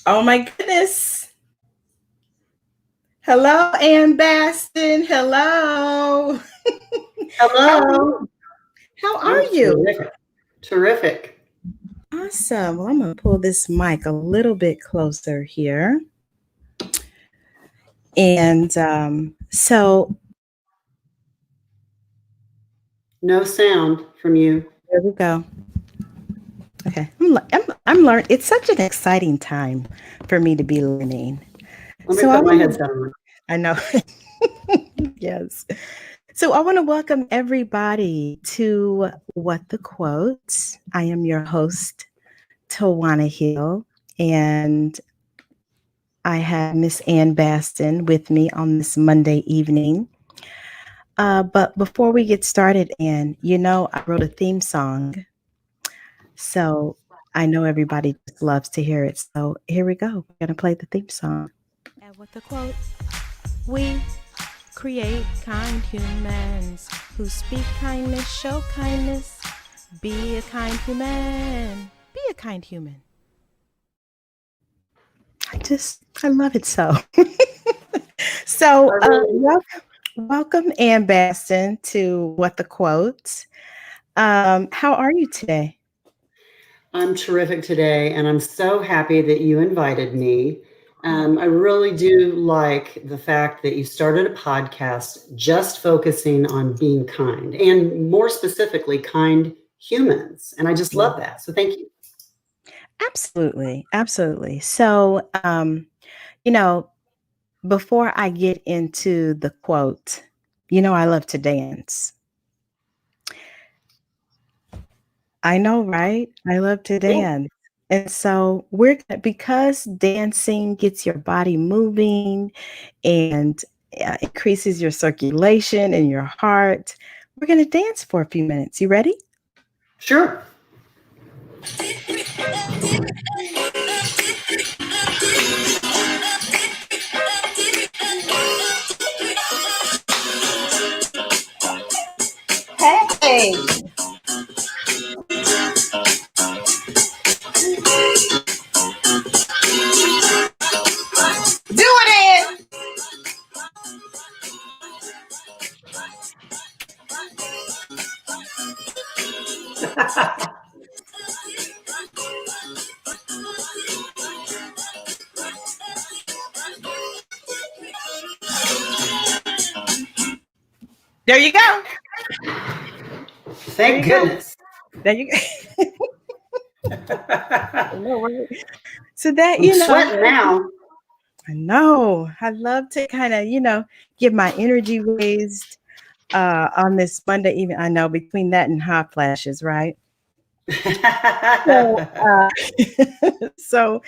Oh my goodness. Hello, Ann Bastin. Hello. How are you? Hello. How are I'm you? terrific. Terrific. Awesome. Well, I'm going to pull this mic a little bit closer here. And No sound from you. there we go. Okay. I'm learning. It's such an exciting time for me to be learning. Let me So I put my want to, headset on. I know. Yes. So I want to welcome everybody to What the Quotes. I am your host, Tawana Hill, and I have Miss Ann Bastin with me on this Monday evening. But before we get started, Ann, I wrote a theme song, so I know everybody just loves to hear it. So here we go. We're gonna play the theme song. And with the quotes, we create kind humans who speak kindness, show kindness. Be a kind human. Be a kind human. I love it so. I So, really, welcome, Ann Baston, to What the Quotes. How are you today? I'm terrific today, and I'm so happy that you invited me. Oh, I really do like the fact that you started a podcast just focusing on being kind, and more specifically, kind humans. And I just yeah. love that. So thank you. Absolutely, absolutely. So, you know, before I get into the quote, I love to dance. I know, right? I love to Yeah. dance. And so because dancing gets your body moving and increases your circulation and your heart, we're going to dance for a few minutes. You ready? Sure. Hey, do it in. There you go. There Thank you go. goodness. There you go. I know, right? So that, I'm sweating now. I know. I love to kind of, get my energy raised on this Monday evening. I know between that and hot flashes, right? So, so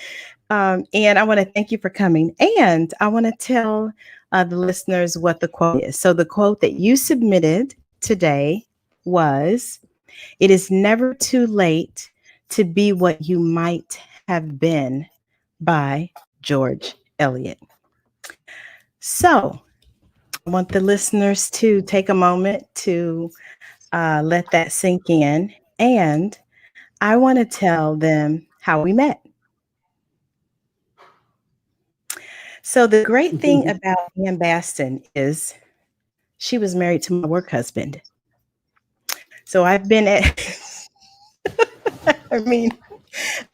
and I want to thank you for coming. And I want to tell the listeners what the quote is. So, the quote that you submitted today was, "It is never too late to be what you might have been," by George Eliot. So, I want the listeners to take a moment to let that sink in. And I want to tell them how we met. So, the great thing about Ann Baston is she was married to my work husband. So, I've been at, I mean,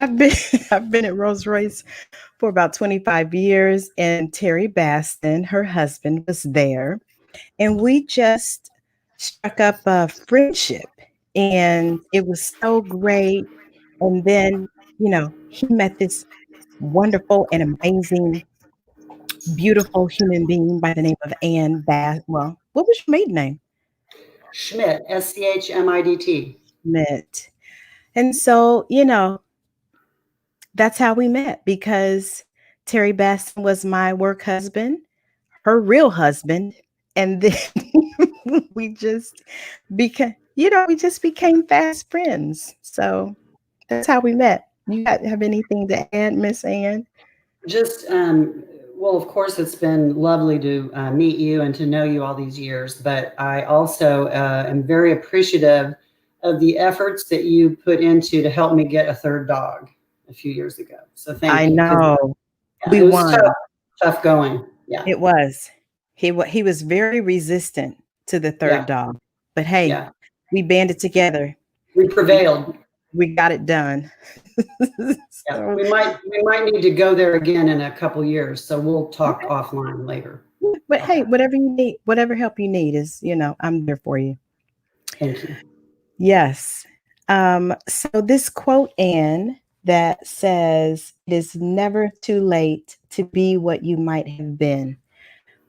I've been, I've been at Rolls Royce for about 25 years, and Terry Baston, her husband, was there. And we just struck up a friendship, and it was so great. And then, he met this wonderful and amazing, beautiful human being by the name of Ann Bass. Well, what was your maiden name? Schmidt, Schmidt. Schmidt. And so, that's how we met because Terry Basson was my work husband, her real husband. And then we just became fast friends. So that's how we met. Have anything to add, Miss Ann? Just, well, of course, it's been lovely to meet you and to know you all these years, but I also am very appreciative of the efforts that you put into to help me get a third dog. a few years ago. So thank I you, because know. yeah, We it was won. tough going. Yeah, It was. He was very resistant to the third yeah, dog. But hey, yeah. we banded together. We We prevailed. we got it done. Yeah, So, we might need to go there again in a couple years. So we'll talk okay. offline later But about hey, that. whatever you need, whatever help you need is, I'm there for you. Thank you. Yes. So this quote, Anne, that says, "It is never too late to be what you might have been."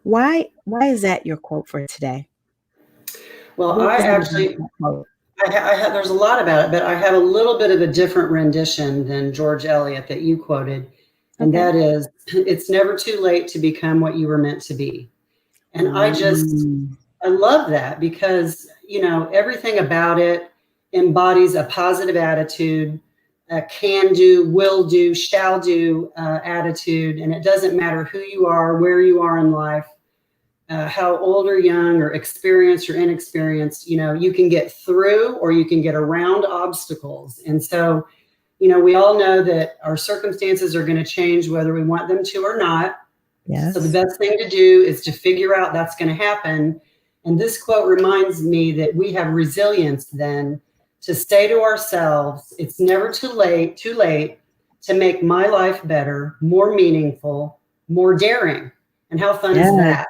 Why is that your quote for today? Well, What I is it about actually that quote? I have, there's a lot about it, but I have a little bit of a different rendition than George Eliot that you quoted. And Okay. that is, it's never too late to become what you were meant to be. And Mm, I love that because, everything about it embodies a positive attitude, a can do, will do, shall do attitude. And it doesn't matter who you are, where you are in life, how old or young or experienced or inexperienced, you can get through or you can get around obstacles. And so, we all know that our circumstances are going to change whether we want them to or not. So the yes. best thing to do is to figure out that's going to happen. And this quote reminds me that we have resilience then to say to ourselves, it's never too late to make my life better, more meaningful, more daring. And how fun is Yes. that?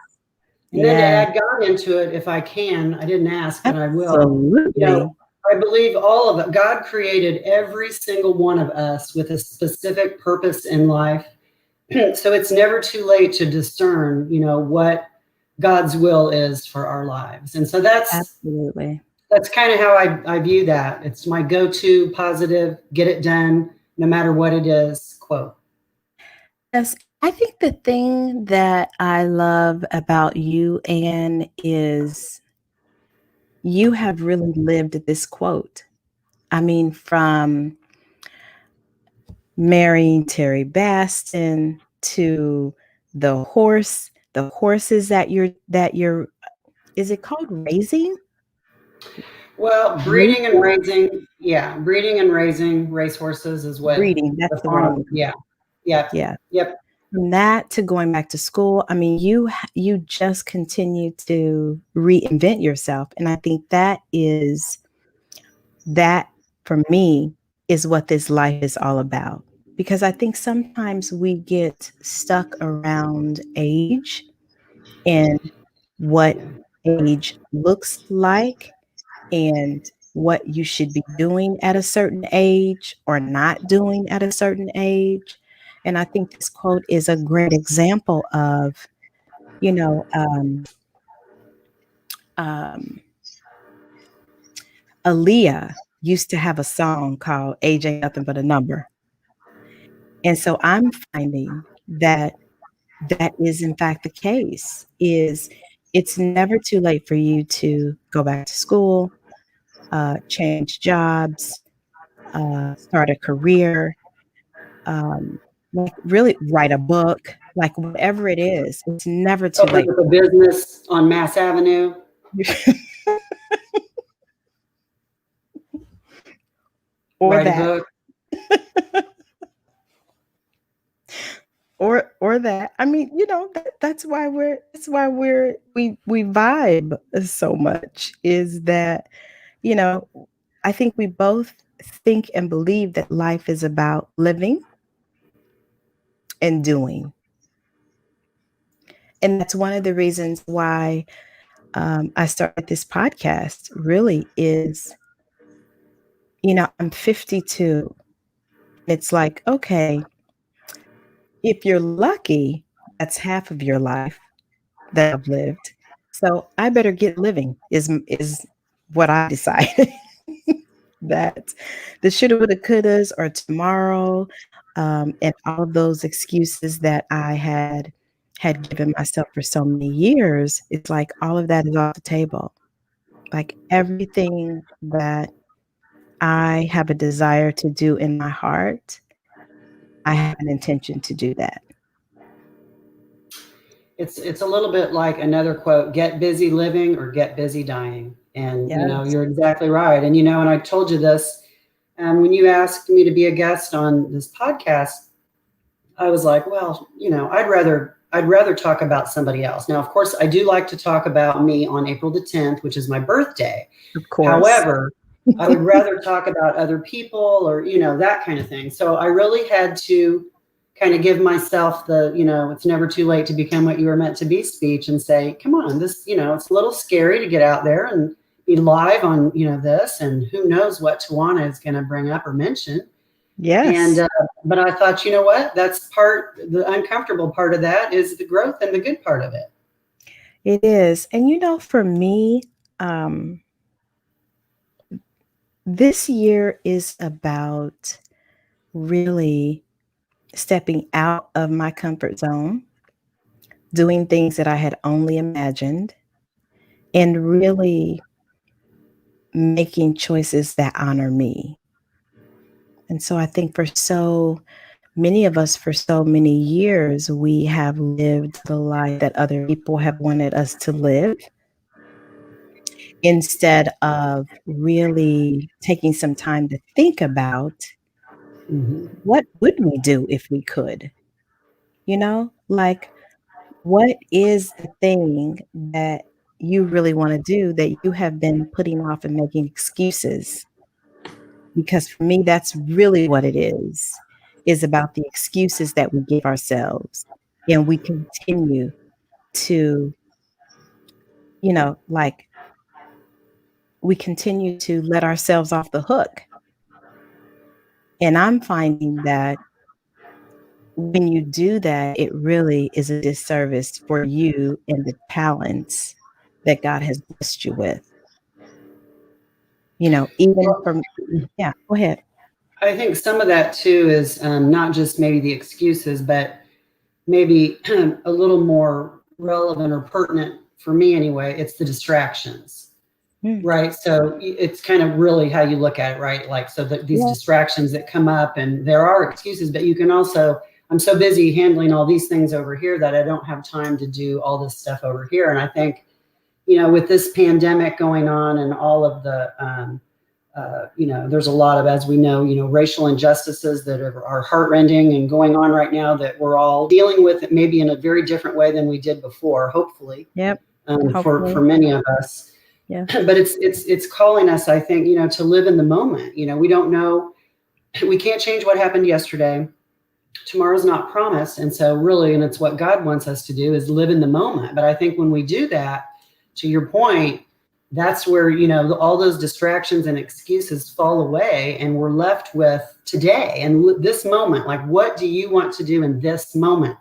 And then to Yes. add God into it, if I can, I didn't ask, but I will. Absolutely. I believe all of it. God created every single one of us with a specific purpose in life. So it's never too late to discern, what God's will is for our lives. And so Absolutely. that's kind of how I view that. It's my go-to positive, get it done, no matter what it is, quote. Yes. I think the thing that I love about you, Anne, is you have really lived this quote. I mean, from marrying Terry Bastin to the horses that you're is it called raising? Well, Breeding? breeding and raising racehorses is what Breeding, the that's the word I'm farm, looking yeah, for. yeah, Yeah. yep. From that to going back to school, I mean, you just continue to reinvent yourself, and I think that for me is what this life is all about. Because I think sometimes we get stuck around age and what Yeah. age looks like and what you should be doing at a certain age or not doing at a certain age. And I think this quote is a great example of, you know, um, Aaliyah used to have a song called Age Ain't Nothing But a Number. And so I'm finding that that is in fact the case is it's never too late for you to go back to school, change jobs, start a career, um, like really write a book, like whatever it is, it's never too Open late. up a business on Mass Avenue, Or write a that, book. or that. I mean, that's why we vibe so much is that, you know, I think we both think and believe that life is about living and doing. And that's one of the reasons why I started this podcast, really, is, I'm 52. It's like, okay, if you're lucky, that's half of your life that I've lived. So I better get living is what I decided. That the shoulda, woulda, couldas or tomorrow, and all of those excuses that I had given myself for so many years, it's like all of that is off the table. Like everything that I have a desire to do in my heart, I have an intention to do that. It's a little bit like another quote, get busy living or get busy dying. And Yes. you're exactly right. And and I told you this, When you asked me to be a guest on this podcast, I was like, well, I'd rather talk about somebody else. Now, of course, I do like to talk about me on April the 10th, which is my birthday. Of course. However, I would rather talk about other people or, that kind of thing. So I really had to kind of give myself the, it's never too late to become what you were meant to be speech and say, come on, this, it's a little scary to get out there and be live on, this, and who knows what Tawana is going to bring up or mention. Yes. And, but I thought, you know what, the uncomfortable part of that is the growth and the good part of it. It is. And for me, this year is about really stepping out of my comfort zone, doing things that I had only imagined, and really making choices that honor me. And so I think for so many of us, for so many years, we have lived the life that other people have wanted us to live instead of really taking some time to think about what would we do if we could? Like, what is the thing that you really want to do that you have been putting off and making excuses? Because for me, that's really what it is about the excuses that we give ourselves. And we continue to, like, we continue to let ourselves off the hook. And I'm finding that when you do that, it really is a disservice for you and the talents that God has blessed you with. Even from, yeah, go ahead. I think some of that too is not just maybe the excuses, but maybe a little more relevant or pertinent for me anyway. It's the distractions, right? So it's kind of really how you look at it, right? Like, so these distractions that come up, and there are excuses, but you can also, I'm so busy handling all these things over here that I don't have time to do all this stuff over here. And I think, with this pandemic going on and all of the, there's a lot of, as we know, racial injustices that are heartrending and going on right now that we're all dealing with, it maybe in a very different way than we did before, hopefully. Yep. For many of us. Yeah. But it's calling us, I think, to live in the moment. We don't know, we can't change what happened yesterday. Tomorrow's not promised. And so really, and it's what God wants us to do, is live in the moment. But I think when we do that, to your point, that's where, all those distractions and excuses fall away, and we're left with today and this moment. Like, what do you want to do in this moment?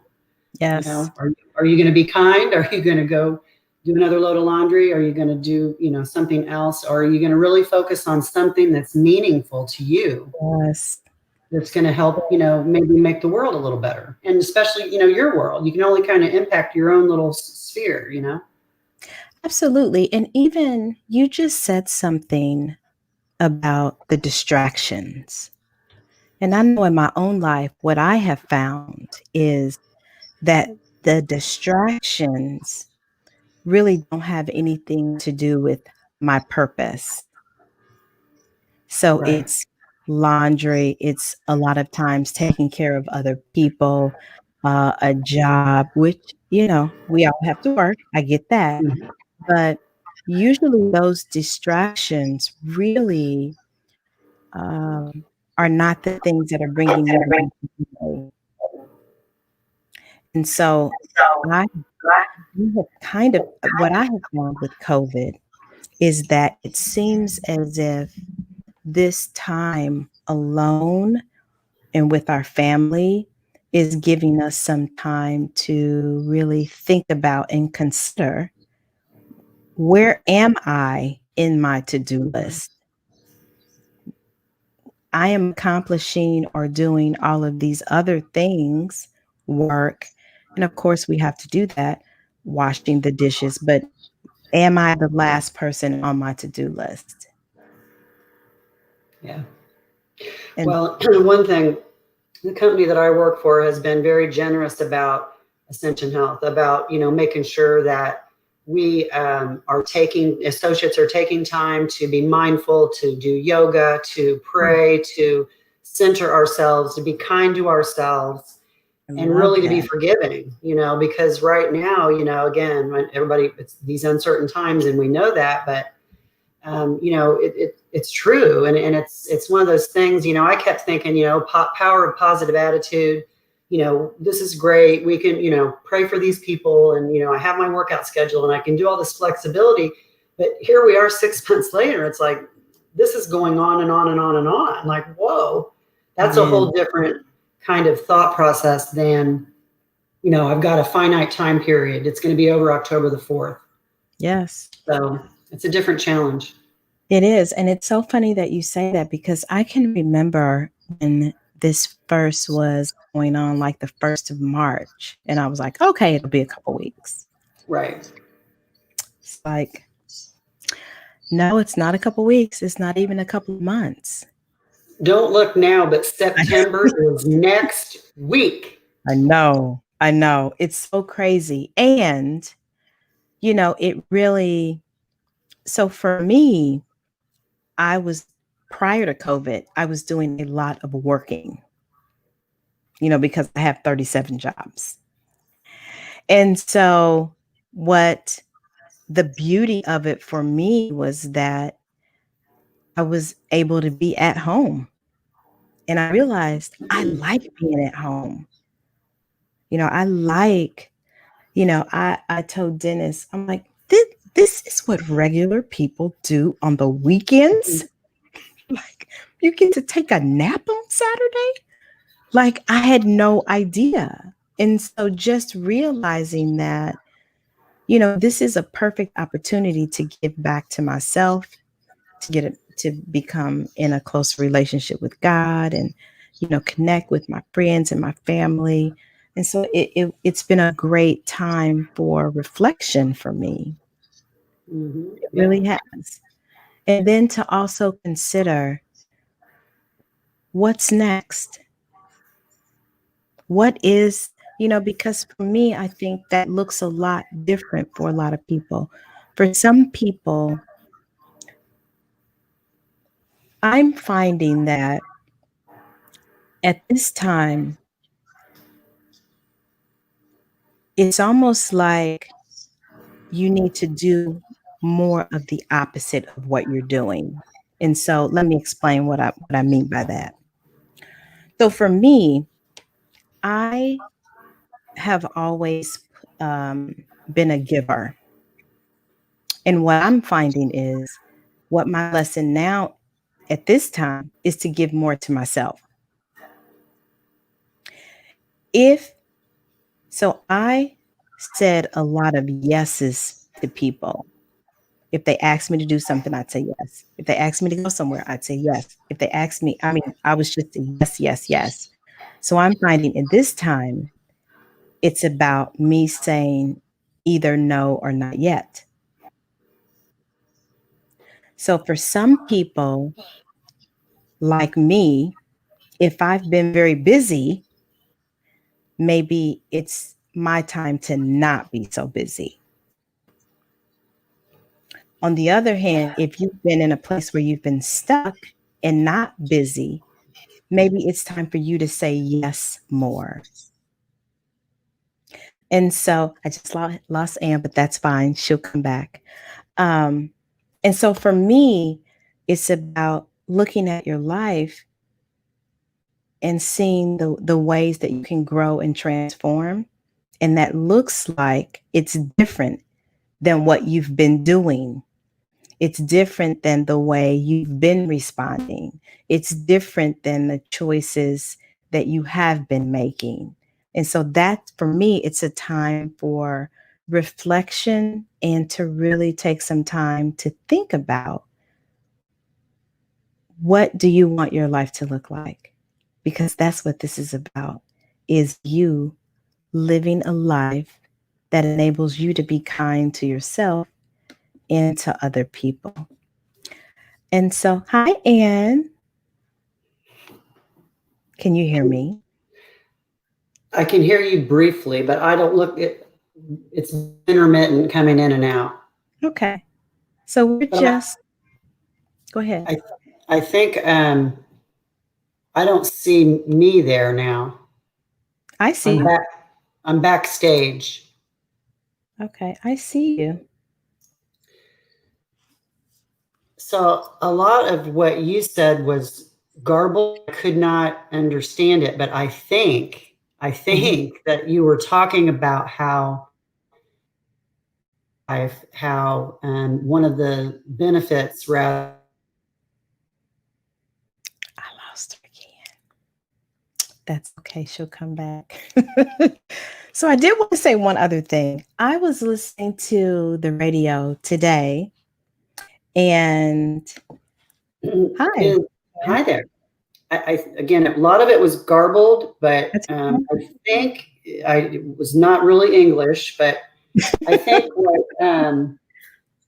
Yes. Are you going to be kind? Are you going to go do another load of laundry? Are you going to do, something else? Or are you going to really focus on something that's meaningful to you? Yes. That's going to help, maybe make the world a little better. And especially, your world. You can only kind of impact your own little sphere, Absolutely. And even you just said something about the distractions. And I know in my own life, what I have found is that the distractions really don't have anything to do with my purpose. So Right. It's laundry. It's a lot of times taking care of other people, a job, which, we all have to work. I get that. Mhm. But usually those distractions really are not the things that are bringing me joy. And so I have kind of, what I have found with COVID is that it seems as if this time alone and with our family is giving us some time to really think about and consider, where am I in my to-do list? I am accomplishing or doing all of these other things, work. And of course, we have to do that, washing the dishes. But am I the last person on my to-do list? Yeah. And Well, one thing, the company that I work for has been very generous about Ascension Health, about, making sure that we are taking, associates are taking time to be mindful, to do yoga, to Mm, pray, to center ourselves, to be kind to ourselves, I and love really to be that. forgiving, because right now, again, when everybody, it's these uncertain times and we know that, but it's true. And it's one of those things, I kept thinking, power of positive attitude, this is great. We can, pray for these people. And, I have my workout schedule and I can do all this flexibility. But here we are 6 months later. It's like, this is going on and on and on and on. Like, whoa, It that's a is. whole different kind of thought process than, I've got a finite time period. It's going to be over October the 4th. Yes. So it's a different challenge. It is. And it's so funny that you say that because I can remember when this first was going on, like the 1st of March. And I was like, okay, it'll be a couple weeks. Right. It's like, no, it's not a couple weeks. It's not even a couple of months. Don't look now, but September is next week. I know. I know. It's so crazy. And, it really, so for me, I was prior to COVID, I was doing a lot of working, because I have 37 jobs. And so, what the beauty of it for me was that I was able to be at home. And I realized I like being at home. I like, I told Dennis, I'm like, this is what regular people do on the weekends. Like, you get to take a nap on Saturday? Like, I had no idea. And so just realizing that, this is a perfect opportunity to give back to myself, to become in a close relationship with God and, connect with my friends and my family. And so it's been a great time for reflection for me. It Yeah. really has. And then to also consider what's next. What is, because for me, I think that looks a lot different for a lot of people. For some people, I'm finding that at this time, it's almost like you need to do more of the opposite of what you're doing. And so let me explain what I mean by that. So for me, I have always been a giver. And what I'm finding is what my lesson now at this time is to give more to myself. If so, I said a lot of yeses to people. If they asked me to do something, I'd say yes. If they asked me to go somewhere, I'd say yes. If they asked me, I mean, I was just a yes, yes, yes. So I'm finding in this time, it's about me saying either no or not yet. So for some people like me, if I've been very busy, maybe it's my time to not be so busy. On the other hand, if you've been in a place where you've been stuck and not busy, maybe it's time for you to say yes more. And so I just lost Anne, but that's fine. She'll come back. Um, and so for me, it's about looking at your life and seeing the ways that you can grow and transform. And that looks like it's different than what you've been doing. It's different than the way you've been responding. It's different than the choices that you have been making. And so that for me, it's a time for reflection and to really take some time to think about what do you want your life to look like? Because that's what this is about, is you living a life that enables you to be kind to yourself and to other people. And so, hi, Anne. Can you hear me? I can hear you briefly, but I don't look it. it's intermittent coming in and out. Okay. So we're But just, go ahead. I, I think I don't see me there now. I see I'm you. back. I'm backstage. Okay. I see you. So a lot of what you said was garbled. I could not understand it, but I Mhm. think that you were talking about how one of the benefits rather. I lost her again. That's okay. She'll come back. So I did want to say one other thing. I was listening to the radio today and hi. is, hi there. Again, a lot of it was garbled, but That's I think it was not really English, but I think what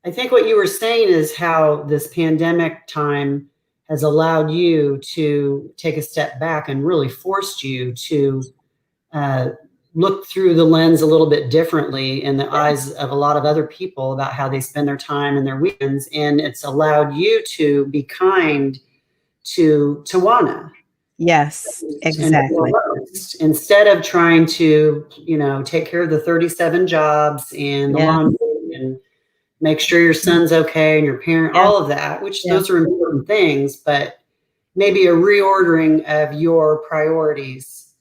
I think what you were saying is how this pandemic time has allowed you to take a step back and really forced you to uh, look through the lens a little bit differently in the eyes of a lot of other people about how they spend their time and their weekends, and it's allowed you to be kind to Tawana yes, and exactly. foremost, instead of trying to, take care of the 37 jobs and the Yeah. laundry and make sure your son's okay and your parent, Yeah. all of that, which Yeah. those are important things, but maybe a reordering of your priorities.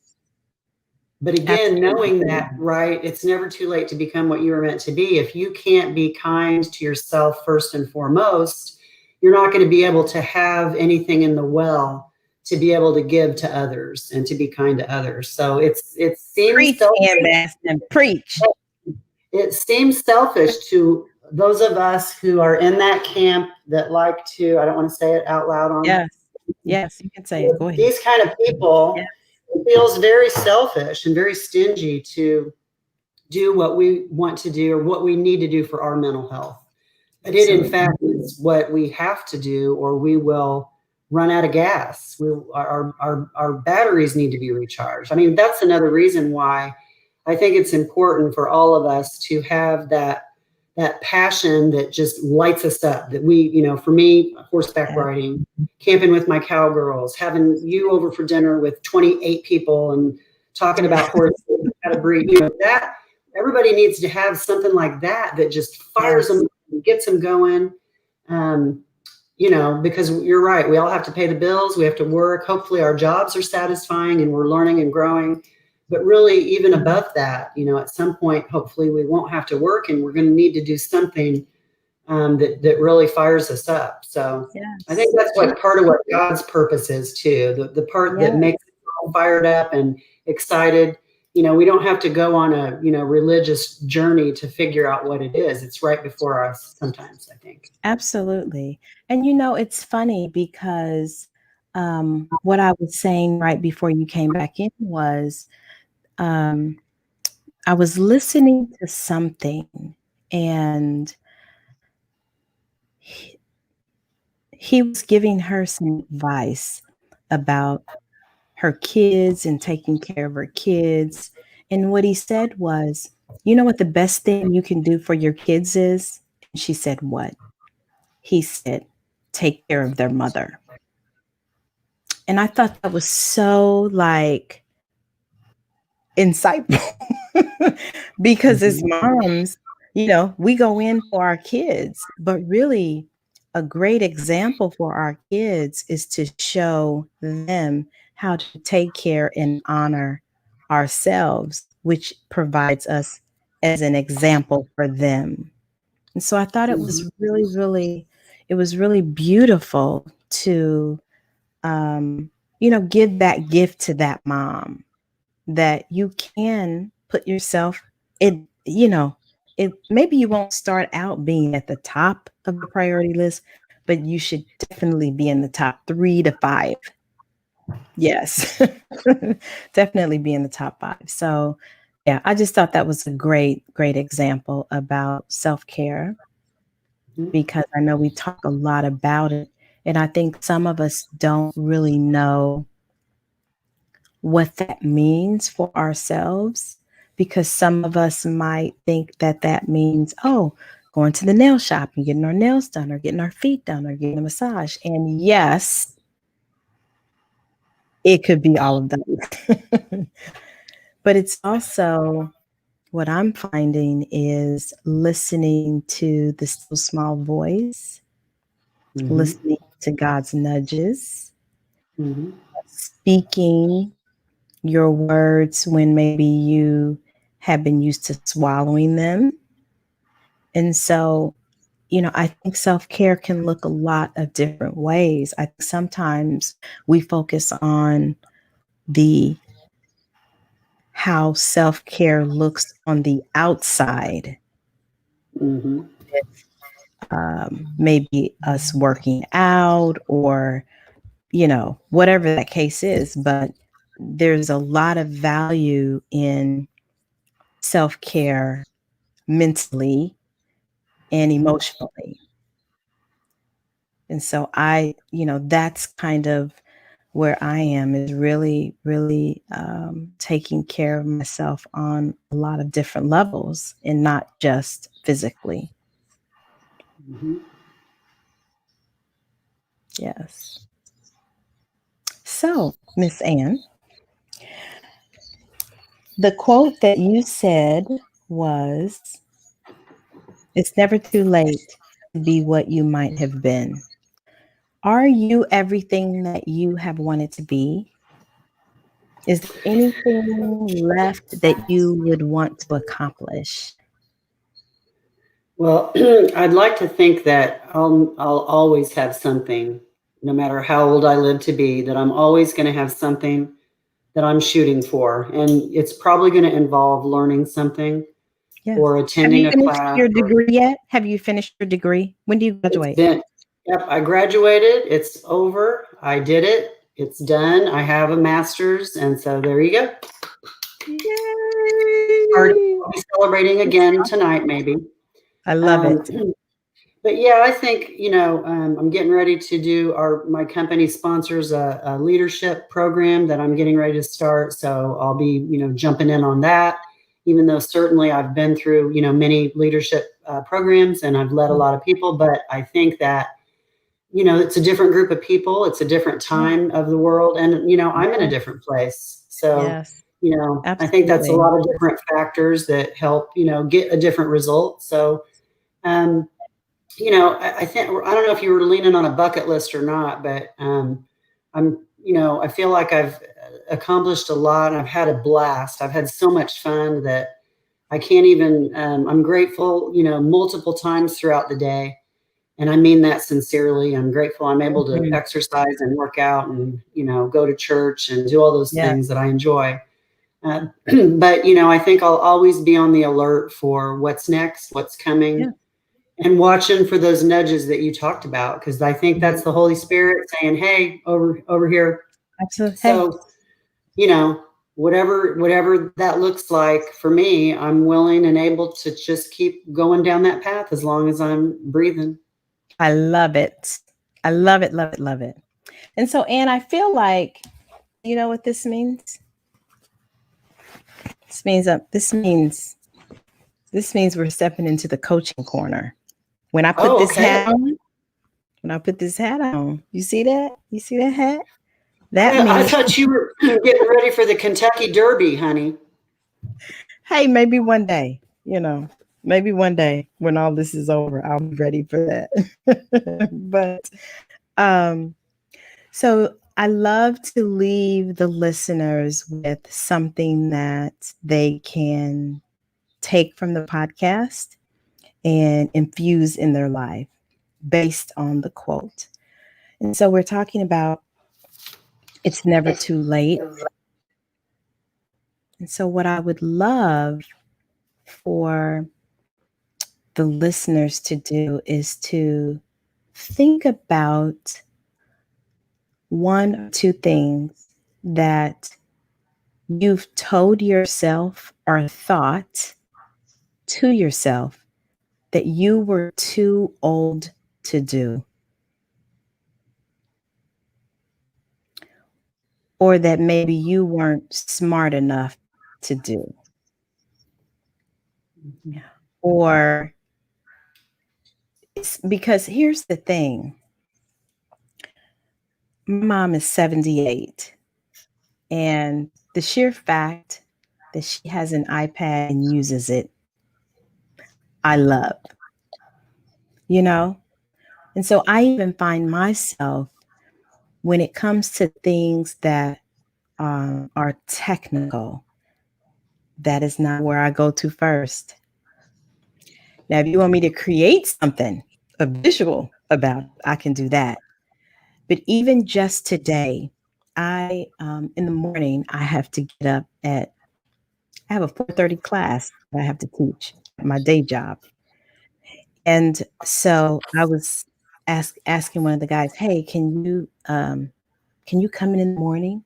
But again, knowing that, Absolutely. right, it's never too late to become what you were meant to be. If you can't be kind to yourself first and foremost, you're not going to be able to have anything in the well to be able to give to others and to be kind to others. So it seems Preach, selfish. and Bastin, preach. It seems selfish to those of us who are in that camp that like to, I don't want to say it out loud on Yes. Yes, you can say it. Go ahead. these kind of people. Yeah. It feels very selfish and very stingy to do what we want to do or what we need to do for our mental health. But it, in Absolutely. fact, is what we have to do, or we will run out of gas. Our batteries need to be recharged. I mean, that's another reason why I think it's important for all of us to have that passion that just lights us up. That we, for me, horseback Yeah. riding, camping with my cowgirls, having you over for dinner with 28 people and talking Yeah. about horses, how to breed, that everybody needs to have something like that that just fires Yes. them, gets them going. Um, because you're right, we all have to pay the bills, we have to work. Hopefully, our jobs are satisfying and we're learning and growing. But really, even above that, at some point, hopefully, we won't have to work and we're going to need to do something that really fires us up. So I think Yes. that's what part of what God's purpose is too. The part that Yeah. makes us all fired up and excited. We don't have to go on a religious journey to figure out what it is. It's right before us sometimes, I think. Absolutely. And it's funny because what I was saying right before you came back in was um, I was listening to something and he, he was giving her some advice about her kids and taking care of her kids. And what he said was, you know what the best thing you can do for your kids is? And she said, what? He said, take care of their mother. And I thought that was so like insightful because as Mhm. moms, we go in for our kids, but really a great example for our kids is to show them how to take care and honor ourselves, which provides us as an example for them. And so I thought it was really, really, it was really beautiful to, give that gift to that mom that you can put yourself it maybe you won't start out being at the top of the priority list, but you should definitely be in the top 3 to 5. Yes. Definitely be in the top 5. So, yeah, I just thought that was a great, great example about self-care because I know we talk a lot about it, and I think some of us don't really know what that means for ourselves. because some of us might think that that means, oh, going to the nail shop and getting our nails done or getting our feet done or getting a massage. And yes, it could be all of those. But it's also what I'm finding is listening to the still small voice, Mm-hmm. listening to God's nudges, Mm-hmm. speaking your words when maybe you have been used to swallowing them. And so, I think self care can look a lot of different ways. I think sometimes we focus on the how self care looks on the outside, Mm-hmm. maybe us working out or, whatever that case is. But there's a lot of value in self care mentally and Mm-hmm. emotionally. And so that's kind of where I am, is really, really taking care of myself on a lot of different levels and not just physically. Mm-hmm. Yes. So, Miss Anne, the quote that you said was, "It's never too late to be what you might have been." Are you everything that you have wanted to be? Is there anything left that you would want to accomplish? Well, I'd like to think that I'll always have something, no matter how old I live to be, that I'm always going to have something that I'm shooting for. And it's probably going to involve learning something Yes. or Have attending you a finished class. your degree yet? Have you finished your degree? When do you It's graduate? been, yep, I graduated. It's over. I did it. It's done. I have a master's. And so there you go. Yay! I'll be celebrating That's again awesome. tonight, maybe. I love Um, it. but yeah, I think I'm getting ready to do my company sponsors a leadership program that I'm getting ready to start. So I'll be jumping in on that. Even though certainly I've been through many leadership programs and I've led a lot of people, but I think that it's a different group of people. It's a different Yeah. time of the world. And, I'm in a Yes. different place. So, Yes. I think that's a Absolutely. lot of different factors that help, get a different result. So, um, I think, I don't know if you were leaning on a bucket list or not, but I feel like I've accomplished a lot and I've had a blast. I've had so much fun that I can't even, I'm grateful, multiple times throughout the day. And I mean that sincerely. I'm grateful I'm able to Mhm. exercise and work out and, go to church and do all those Yes. things that I enjoy. But, I think I'll always be on the alert for what's next, what's Yeah. coming, and watching for those nudges that you talked about. Cause I think Mhm. that's the Holy Spirit saying, hey, over here. Absolutely. Hey, So, you know, whatever that looks like for me, I'm willing and able to just keep going down that path as long as I'm breathing. I love it. I love it, love it, love it. And so, Anne, I feel like, you know what this means? This means we're stepping into the coaching corner. When I put Oh, this okay. hat on, you see that? You see that hat? That I means, thought you were getting ready for the Kentucky Derby, honey. hey, maybe one day, maybe one day when all this is over, I'll be ready for that. But um, so I love to leave the listeners with something that they can take from the podcast and infuse in their life based on the quote. And so we're talking about it's never too late. And so, what I would love for the listeners to do is to think about one or two things that you've told yourself or thought to yourself that you were too old to do, or that maybe you weren't smart enough to do. Mhm. Or it's because here's the thing. My mom is 78, and the sheer fact that she has an iPad and uses it, I love, you know? And so I even find myself when it comes to things that are technical, that is not where I go to first. Now, if you want me to create something, a visual about it, I can do that. But even just today, in the morning, I have to get up I have a 4:30 class that I have to teach at my day job. And so I was asking one of the guys, "Hey, can you come in the morning?"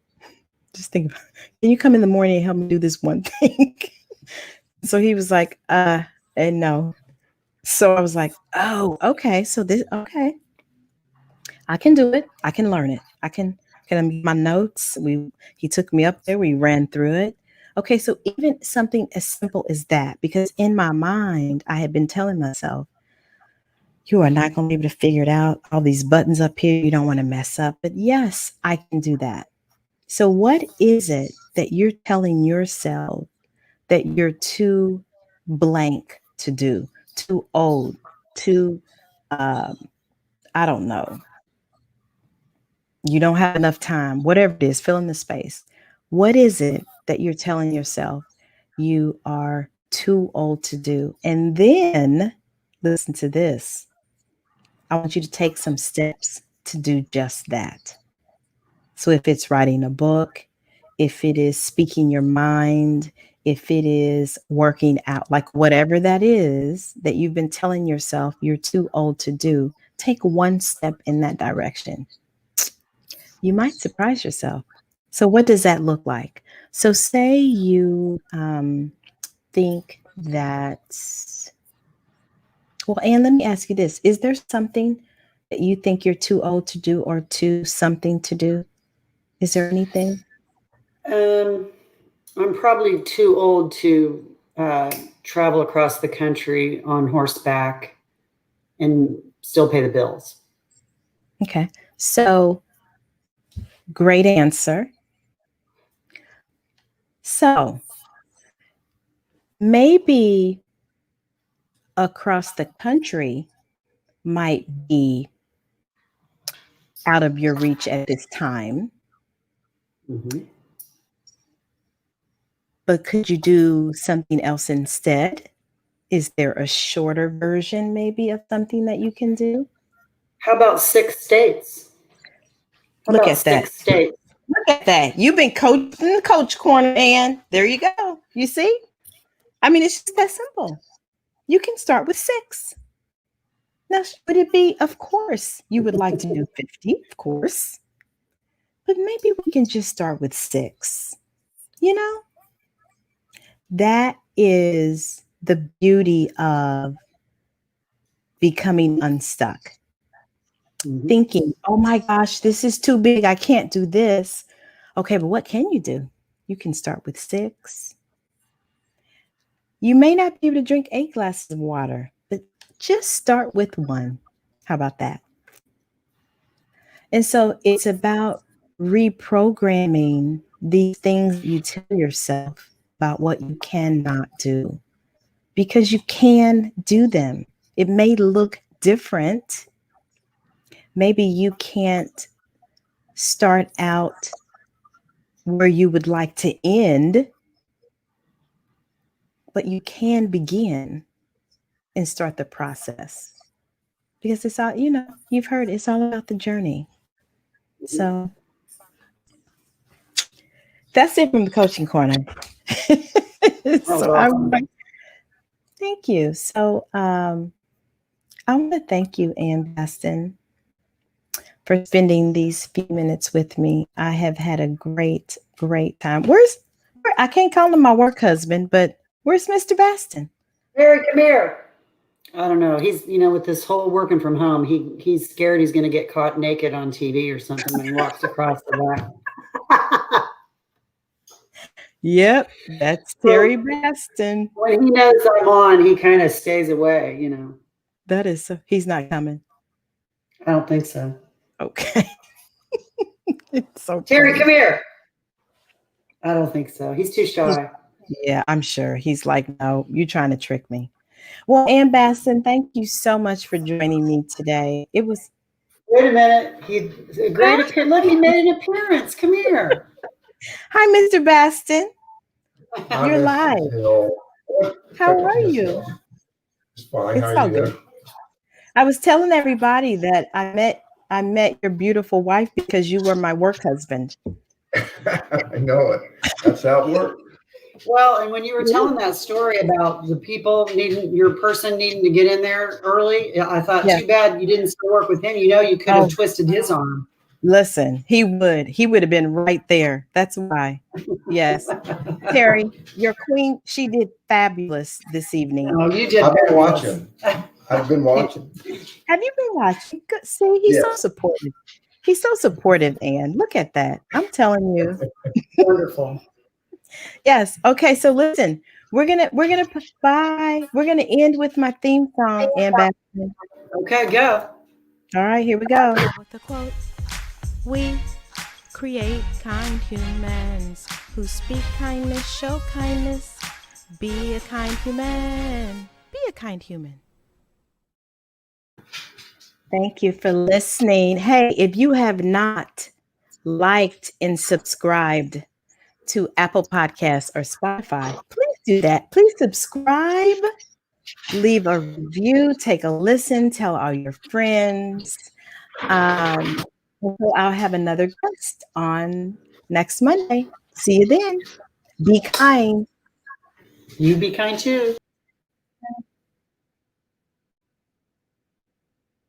Just think about can you come in the morning and help me do this one thing? So he was like, and no. So I was like, "Oh, okay. So this okay. I can do it. I can learn it. Can I get my notes?" He took me up there, we ran through it. Okay, so even something as simple as that, because in my mind, I had been telling myself, you are not going to be able to figure it out. All these buttons up here, you don't want to mess up. But yes, I can do that. So, what is it that you're telling yourself that you're too blank to do, too old, too, um, I don't know, you don't have enough time, whatever it is, fill in the space. What is it that you're telling yourself you are too old to do? And then listen to this. I want you to take some steps to do just that. So if it's writing a book, if it is speaking your mind, if it is working out, like whatever that is that you've been telling yourself you're too old to do, take one step in that direction. You might surprise yourself. So, what does that look like? So, say you think that, well, Anne, let me ask you this. Is there something that you think you're too old to do or too something to do? Is there anything? Um, I'm probably too old to travel across the country on horseback and still pay the bills. Okay. So, great answer. So, maybe across the country might be out of your reach at this time, Mm-hmm. but could you do something else instead? Is there a shorter version maybe of something that you can do? How about 6 states? How Look about at that. six states? Look at that. You've been coached in the coach corner, and there you go. You see? I mean, it's just that simple. You can start with 6. Now, would it be, of course, you would like to do 50, of course, but maybe we can just start with 6. You know, that is the beauty of becoming unstuck. Mm-hmm. Thinking, oh my gosh, this is too big. I can't do this. Okay, but what can you do? You can start with 6. You may not be able to drink 8 glasses of water, but just start with 1. How about that? And so it's about reprogramming these things that you tell yourself about what you cannot do because you can do them. It may look different. Maybe you can't start out where you would like to end, but you can begin and start the process because it's all, you've heard it's all about the journey. So that's it from the coaching corner. Oh, So I'm welcome. like, thank you. So I want to thank you, Ann Bastin, for spending these few minutes with me. I have had a great, great time. I can't call him my work husband, but where's Mr. Bastin? Harry, come here. I don't know. He's, with this whole working from home, he's scared he's going to get caught naked on TV or something when he walks across the back. Yep, that's Well, Terry Bastin. when he knows I'm on, he kind of stays away, you know. That is so, he's not coming. I don't think so. Okay. It's so Terry, funny. come here. I don't think so. He's too He's, shy. yeah, I'm sure. He's like, no, you're trying to trick me. Well, Ann Bastin, thank you so much for joining me today. It was Wait a minute. He a great appearance. Look, he made an appearance. Come here. Hi, Mr. Bastin. Hi, You're Mr. live. Hill. How are you? It's fine. It's How all you good. doing? I was telling everybody that I met your beautiful wife because you were my work husband. I know it. That's how it works. Well, and when you were telling that story about the people needing your person needing to get in there early, I thought, Yeah. too bad you didn't still work with him. You know, you could have twisted his arm. Listen, he would have been right there. That's why. Yes. Terry, your queen, she did fabulous this evening. Oh, you did. I've been fabulous. watching. I've been watching. Have you been watching? Good. See, he's so Yes. supportive. He's so supportive, Ann. Look at that. I'm telling you. Wonderful. Yes. Okay. So listen, we're gonna bye. We're gonna end with my theme song, Ann Bastin. Okay, go. All right, here we go. With the quote, we create kind humans who speak kindness, show kindness. Be a kind human. Be a kind human. Thank you for listening. Hey, if you have not liked and subscribed to Apple Podcasts or Spotify, please do that. Please subscribe, leave a review, take a listen, tell all your friends. So I'll have another guest on next Monday. See you then. Be kind. You be kind too.